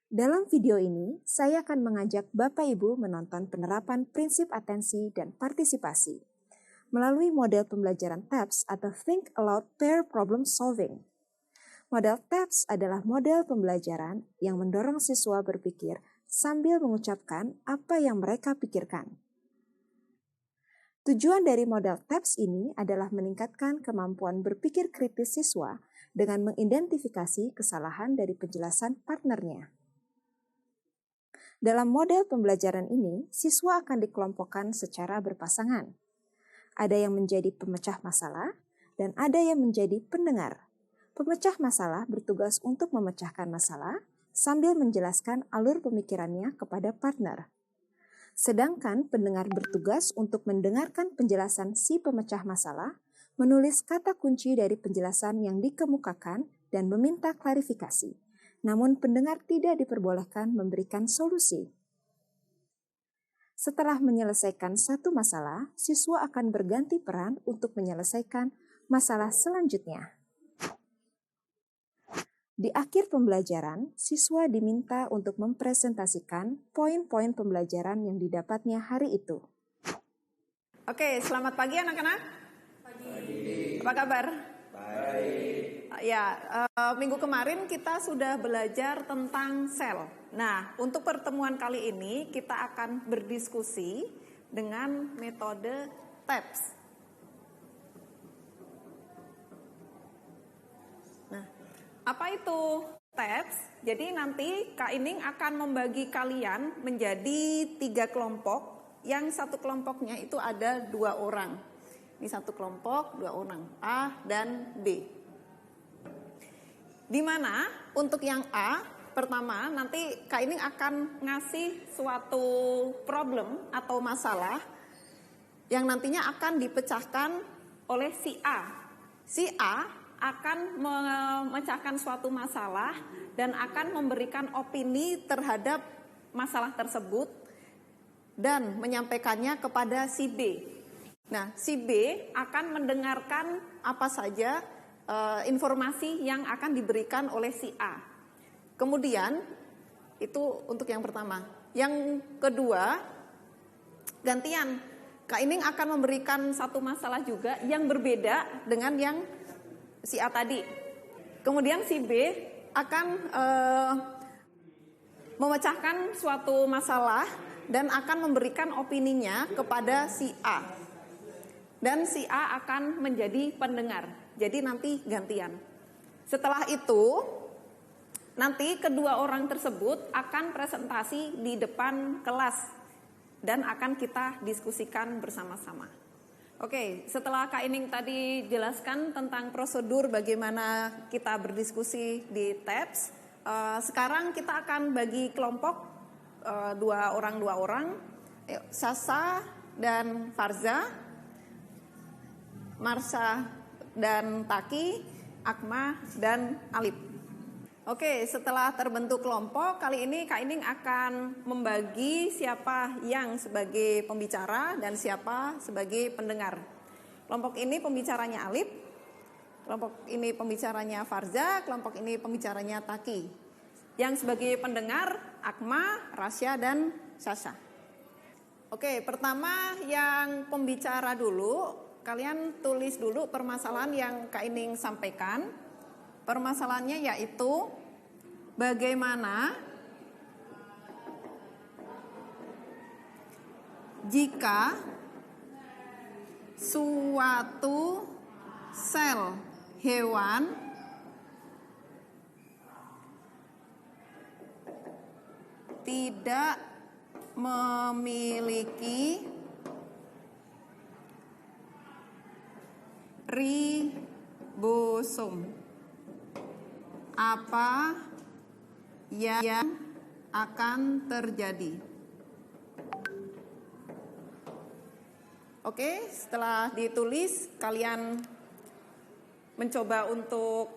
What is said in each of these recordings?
Dalam video ini, saya akan mengajak Bapak Ibu menonton penerapan prinsip atensi dan partisipasi melalui model pembelajaran TAPS atau Think Aloud Pair Problem Solving. Model TAPS adalah model pembelajaran yang mendorong siswa berpikir sambil mengucapkan apa yang mereka pikirkan. Tujuan dari model TAPS ini adalah meningkatkan kemampuan berpikir kritis siswa dengan mengidentifikasi kesalahan dari penjelasan partnernya. Dalam model pembelajaran ini, siswa akan dikelompokkan secara berpasangan. Ada yang menjadi pemecah masalah dan ada yang menjadi pendengar. Pemecah masalah bertugas untuk memecahkan masalah sambil menjelaskan alur pemikirannya kepada partner. Sedangkan pendengar bertugas untuk mendengarkan penjelasan si pemecah masalah, menulis kata kunci dari penjelasan yang dikemukakan dan meminta klarifikasi. Namun pendengar tidak diperbolehkan memberikan solusi. Setelah menyelesaikan satu masalah, siswa akan berganti peran untuk menyelesaikan masalah selanjutnya. Di akhir pembelajaran, siswa diminta untuk mempresentasikan poin-poin pembelajaran yang didapatnya hari itu. Oke, selamat pagi anak-anak. Pagi. Apa kabar? Baik. Ya, minggu kemarin kita sudah belajar tentang sel. Nah, untuk pertemuan kali ini kita akan berdiskusi dengan metode TAPS. Nah, apa itu TAPS? Jadi nanti Kak Ining akan membagi kalian menjadi 3 kelompok. Yang satu kelompoknya itu ada 2 orang. Ini satu kelompok, 2 orang, A dan B. Di mana untuk yang A, pertama nanti Kak Ining akan ngasih suatu problem atau masalah yang nantinya akan dipecahkan oleh si A. Si A akan memecahkan suatu masalah dan akan memberikan opini terhadap masalah tersebut dan menyampaikannya kepada si B. Nah, si B akan mendengarkan apa saja informasi yang akan diberikan oleh si A. Kemudian, itu untuk yang pertama. Yang kedua, gantian. Kak Ining akan memberikan satu masalah juga yang berbeda dengan yang si A tadi. Kemudian si B akan memecahkan suatu masalah dan akan memberikan opininya kepada si A. Dan si A akan menjadi pendengar. Jadi nanti gantian. Setelah itu, nanti kedua orang tersebut akan presentasi di depan kelas dan akan kita diskusikan bersama-sama. Oke, setelah Kak Ining tadi jelaskan tentang prosedur bagaimana kita berdiskusi di TAPS, sekarang kita akan bagi kelompok 2 orang. Sasa dan Farza, Marsha dan Taki, Akma dan Alip. Oke, setelah terbentuk kelompok, kali ini Kak Ining akan membagi siapa yang sebagai pembicara dan siapa sebagai pendengar. Kelompok ini pembicaranya Alip, kelompok ini pembicaranya Farza, kelompok ini pembicaranya Taki. Yang sebagai pendengar, Akma, Rasya, dan Sasha. Oke, pertama yang pembicara dulu. Kalian tulis dulu permasalahan yang Kak Ining sampaikan. Permasalahannya yaitu bagaimana jika suatu sel hewan tidak memiliki ribosom. Apa yang akan terjadi? Oke, setelah ditulis, kalian mencoba untuk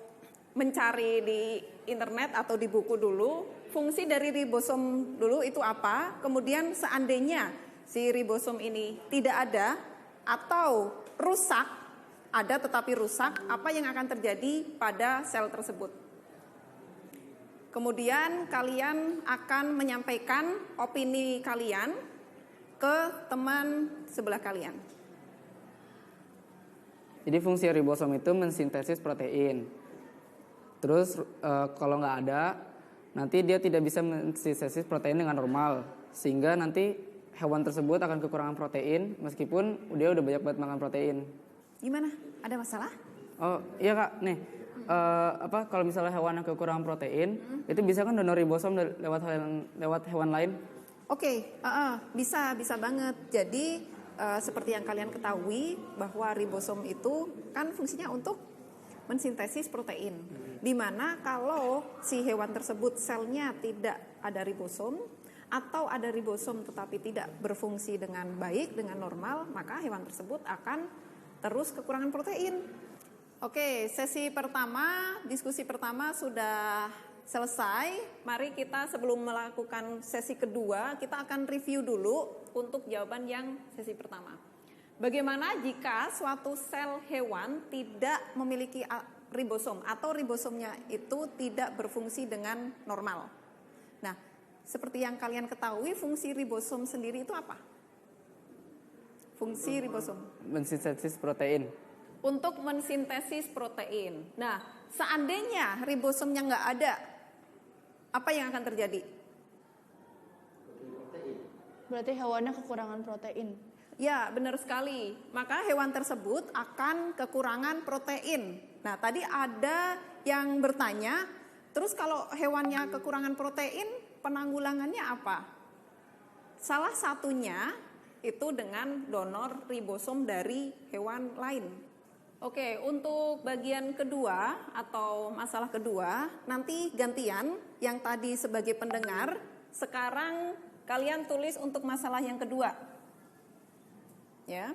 mencari di internet atau di buku dulu. Fungsi dari ribosom dulu itu apa? Kemudian seandainya si ribosom ini tidak ada atau rusak, ada tetapi rusak, apa yang akan terjadi pada sel tersebut? Kemudian kalian akan menyampaikan opini kalian ke teman sebelah kalian. Jadi fungsi ribosom itu mensintesis protein. Terus kalau nggak ada, nanti dia tidak bisa mensintesis protein dengan normal. Sehingga nanti hewan tersebut akan kekurangan protein meskipun dia udah banyak banget makan protein. Gimana? Ada masalah? Oh iya Kak, nih kalau misalnya hewan yang kekurangan protein, itu bisa kan donor ribosom lewat hewan lain? Oke, bisa banget. Jadi seperti yang kalian ketahui bahwa ribosom itu kan fungsinya untuk mensintesis protein. Dimana kalau si hewan tersebut selnya tidak ada ribosom atau ada ribosom tetapi tidak berfungsi dengan baik, dengan normal, maka hewan tersebut akan terus kekurangan protein. Oke, sesi pertama, diskusi pertama sudah selesai. Mari kita sebelum melakukan sesi kedua, kita akan review dulu untuk jawaban yang sesi pertama. Bagaimana jika suatu sel hewan tidak memiliki ribosom atau ribosomnya itu tidak berfungsi dengan normal? Nah, seperti yang kalian ketahui, fungsi ribosom sendiri itu apa? Fungsi ribosom? Mensintesis protein. Untuk mensintesis protein. Nah, seandainya ribosomnya nggak ada, apa yang akan terjadi? Berarti hewannya kekurangan protein. Ya, benar sekali. Maka hewan tersebut akan kekurangan protein. Nah, tadi ada yang bertanya, terus kalau hewannya kekurangan protein, penanggulangannya apa? Salah satunya itu dengan donor ribosom dari hewan lain. Oke, untuk bagian kedua atau masalah kedua, nanti gantian yang tadi sebagai pendengar, sekarang kalian tulis untuk masalah yang kedua. Ya.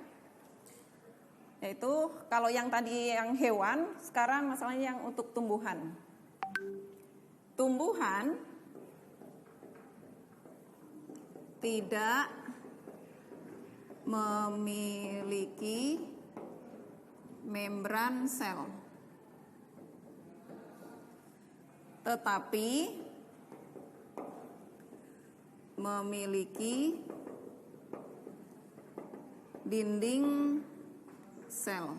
Yaitu kalau yang tadi yang hewan, sekarang masalahnya yang untuk tumbuhan. Tumbuhan tidak memiliki membran sel, tetapi memiliki dinding sel.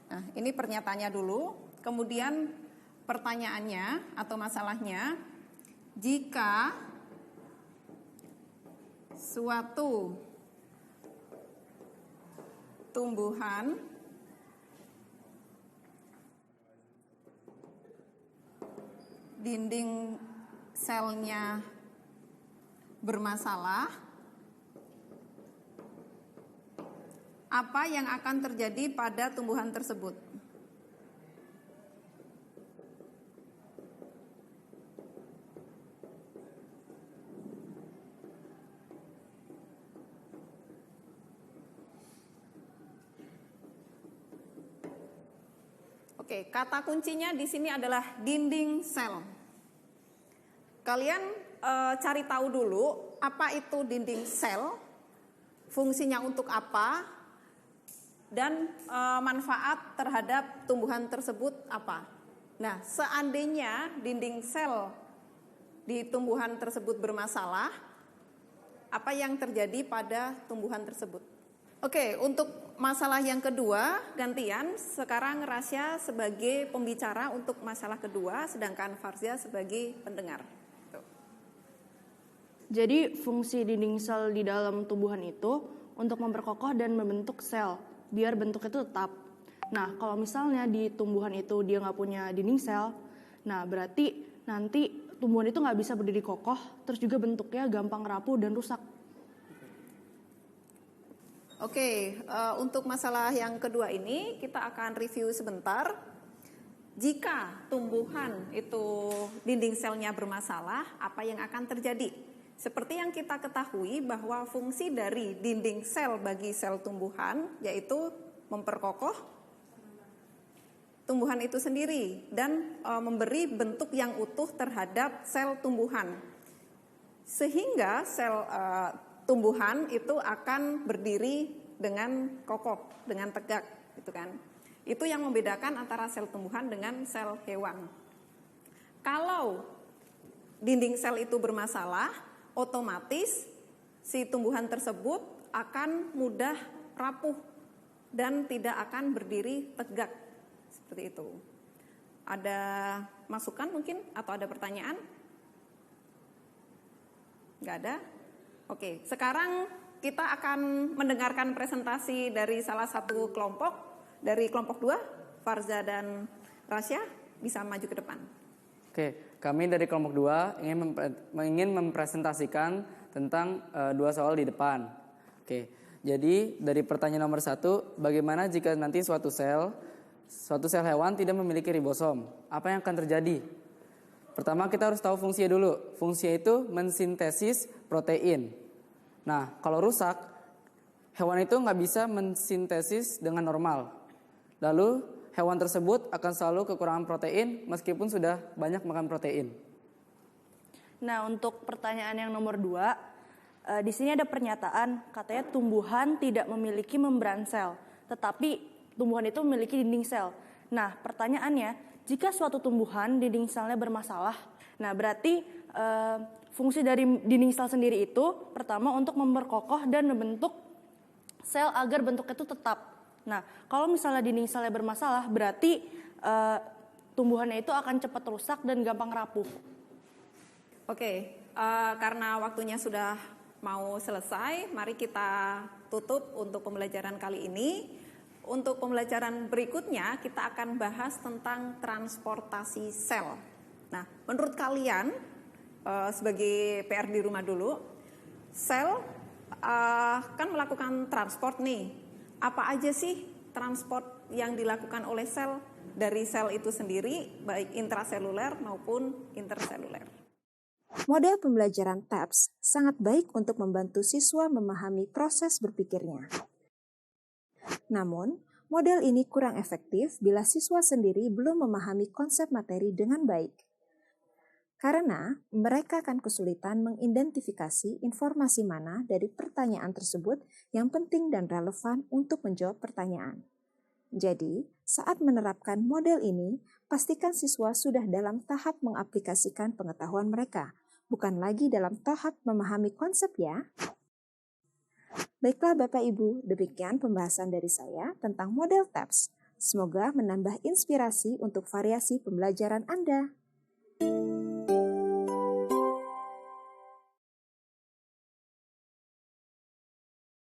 Nah, ini pernyataannya dulu. Kemudian pertanyaannya atau masalahnya, jika suatu tumbuhan dinding selnya bermasalah, apa yang akan terjadi pada tumbuhan tersebut? Oke, kata kuncinya di sini adalah dinding sel. Kalian cari tahu dulu apa itu dinding sel, fungsinya untuk apa, dan manfaat terhadap tumbuhan tersebut apa. Nah, seandainya dinding sel di tumbuhan tersebut bermasalah, apa yang terjadi pada tumbuhan tersebut? Oke, untuk masalah yang kedua, gantian. Sekarang Rasya sebagai pembicara untuk masalah kedua, sedangkan Farzia sebagai pendengar. Jadi fungsi dinding sel di dalam tumbuhan itu untuk memperkokoh dan membentuk sel, biar bentuk itu tetap. Nah, kalau misalnya di tumbuhan itu dia nggak punya dinding sel, nah berarti nanti tumbuhan itu nggak bisa berdiri kokoh, terus juga bentuknya gampang rapuh dan rusak. Oke, untuk masalah yang kedua ini kita akan review sebentar. Jika tumbuhan itu dinding selnya bermasalah, apa yang akan terjadi? Seperti yang kita ketahui bahwa fungsi dari dinding sel bagi sel tumbuhan yaitu memperkokoh tumbuhan itu sendiri dan memberi bentuk yang utuh terhadap sel tumbuhan. Sehingga sel tumbuhan itu akan berdiri dengan kokoh, dengan tegak, gitu kan. Itu yang membedakan antara sel tumbuhan dengan sel hewan. Kalau dinding sel itu bermasalah, otomatis si tumbuhan tersebut akan mudah rapuh dan tidak akan berdiri tegak. Seperti itu. Ada masukan mungkin atau ada pertanyaan? Nggak ada? Oke, sekarang kita akan mendengarkan presentasi dari salah satu kelompok, dari kelompok 2, Farza dan Rasya, bisa maju ke depan. Oke, kami dari kelompok 2 ingin mempresentasikan tentang 2 soal di depan. Oke, jadi dari pertanyaan nomor 1, bagaimana jika nanti suatu sel hewan tidak memiliki ribosom? Apa yang akan terjadi? Pertama kita harus tahu fungsinya dulu. Fungsinya itu mensintesis protein. Nah, kalau rusak, hewan itu nggak bisa mensintesis dengan normal. Lalu hewan tersebut akan selalu kekurangan protein meskipun sudah banyak makan protein. Nah, untuk pertanyaan yang nomor 2, di sini ada pernyataan katanya tumbuhan tidak memiliki membran sel, tetapi tumbuhan itu memiliki dinding sel. Nah, pertanyaannya, jika suatu tumbuhan dinding selnya bermasalah, nah berarti fungsi dari dinding sel sendiri itu pertama untuk memperkokoh dan membentuk sel agar bentuknya itu tetap. Nah, kalau misalnya dinding selnya bermasalah, berarti tumbuhannya itu akan cepat rusak dan gampang rapuh. Oke, karena waktunya sudah mau selesai, mari kita tutup untuk pembelajaran kali ini. Untuk pembelajaran berikutnya kita akan bahas tentang transportasi sel. Nah, menurut kalian sebagai PR di rumah dulu, sel kan melakukan transport nih. Apa aja sih transport yang dilakukan oleh sel dari sel itu sendiri, baik intraseluler maupun interseluler? Model pembelajaran TAPS sangat baik untuk membantu siswa memahami proses berpikirnya. Namun, model ini kurang efektif bila siswa sendiri belum memahami konsep materi dengan baik. Karena mereka akan kesulitan mengidentifikasi informasi mana dari pertanyaan tersebut yang penting dan relevan untuk menjawab pertanyaan. Jadi, saat menerapkan model ini, pastikan siswa sudah dalam tahap mengaplikasikan pengetahuan mereka, bukan lagi dalam tahap memahami konsep ya. Baiklah Bapak Ibu, demikian pembahasan dari saya tentang model TAPS. Semoga menambah inspirasi untuk variasi pembelajaran Anda.